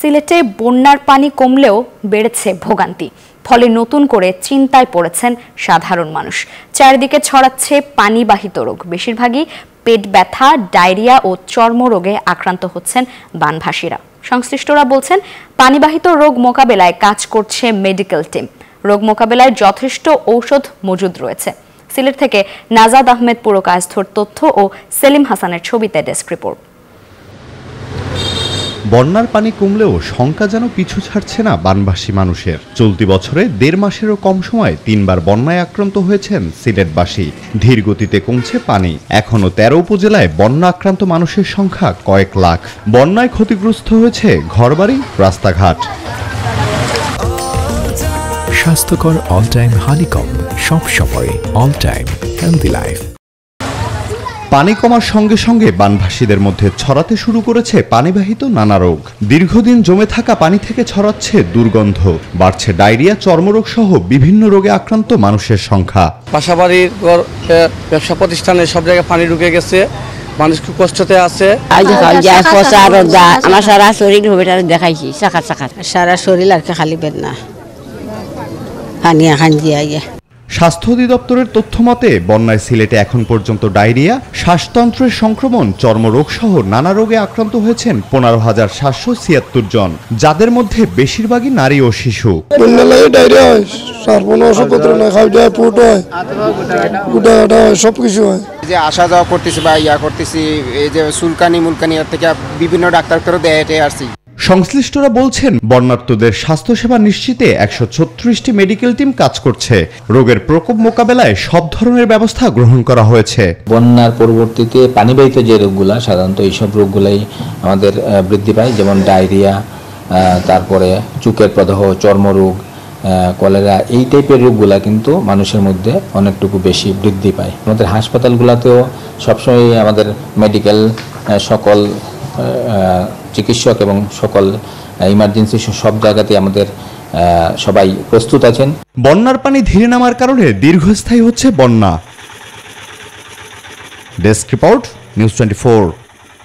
সিলেটে বন্যার পানি কমলেও বেড়েছে ভোগান্তি। ফলে নতুন করে চিন্তায় পড়েছেন সাধারণ মানুষ। চারিদিকে ছড়াচ্ছে পানিবাহিত রোগ, বেশিরভাগই পেট ব্যথা, ডায়রিয়া ও চর্মরোগে আক্রান্ত হচ্ছেন বানভাসীরা। সংশ্লিষ্টরা বলছেন, পানিবাহিত রোগ মোকাবেলায় কাজ করছে মেডিকেল টিম। রোগ মোকাবেলায় যথেষ্ট ঔষধ মজুদ রয়েছে। সিলেট থেকে নাজাদ আহমেদ পুরকায়স্থর তথ্য ও সেলিম হাসানের ছবিতে ডেস্ক রিপোর্ট। বন্যার পানি কমলেও শঙ্কা যেন পিছু ছাড়ছে না বানভাসী মানুষের। চলতি বছরে ১.৫ মাসেরও কম সময়ে ৩বার বন্যায় আক্রান্ত হয়েছেন সিলেটবাসী। ধীর গতিতে কমছে পানি। এখনো ১৩ উপজেলায় বন্যা আক্রান্ত মানুষের সংখ্যা কয়েক লাখ। বন্যায় ক্ষতিগ্রস্ত হয়েছে ঘরবাড়ি, রাস্তাঘাট। স্বাস্থ্যকর অল টাইম হানিকম, সব সময় অল টাইম হেলদি লাইফ। পানি কমার সঙ্গে সঙ্গে বানভাসীদের মধ্যে ছড়াতে শুরু করেছে পানিবাহিত নানা রোগ। দীর্ঘদিন জমে থাকা পানি থেকে ছড়াচ্ছে দুর্গন্ধ, বাড়ছে ডায়রিয়া, চর্মরোগ সহ বিভিন্ন রোগে আক্রান্ত মানুষের সংখ্যা। বাসাবাড়ির ব্যবসা প্রতিষ্ঠানে সব জায়গায় পানি ঢুকে গেছে, মানুষ খুব কষ্টতে আছে। আমার সারা শরীর দেখাইছি, সারা শরীর আর খালি বেদ না স্বাস্থ্য অধিদপ্তরের তথ্য মতে বন্যায় সিলেটে এখন পর্যন্ত ডায়রিয়া, শ্বাসতন্ত্রের সংক্রমণ, চর্মরোগ সহ নানা রোগে আক্রান্ত হয়েছেন ১৫,৭৭৬ জন, যাদের মধ্যে বেশিরভাগই নারী ও শিশু। সবকিছু হয় যে আসা যাওয়া করতেছি বা করতেছি, এই যে চুলকানি মুলকানি থেকে বিভিন্ন ডাক্তারকেও দেখাতে আসছি। সংশ্লিষ্টরা বলছেন, বন্যার্তদের স্বাস্থ্যসেবা নিশ্চিতে ১৩৬টি মেডিকেল টিম কাজ করছে। রোগের প্রকোপ মোকাবেলায় সব ধরনের ব্যবস্থা গ্রহণ করা হয়েছে। বন্যার পরবর্তীতে পানিবাহিত যে রোগগুলা, সাধারণত এইসব রোগগুলাই আমাদের বৃদ্ধি পায়, যেমন ডায়রিয়া, তারপরে চোখের প্রদাহ, চর্মরোগ, কলেরা, এই টাইপের রোগগুলা কিন্তু মানুষের মধ্যে অনেকটুকু বেশি বৃদ্ধি পায়। আমাদের হাসপাতালগুলোতেও সবসময় আমাদের মেডিকেল সকল চিকিৎসক এবং সকল ইমার্জেন্সি সব জায়গাতে আমাদের সবাই প্রস্তুত আছেন। বন্যার পানি ধীরে নামার কারণে দীর্ঘস্থায়ী হচ্ছে বন্যা। Desk report, news 24।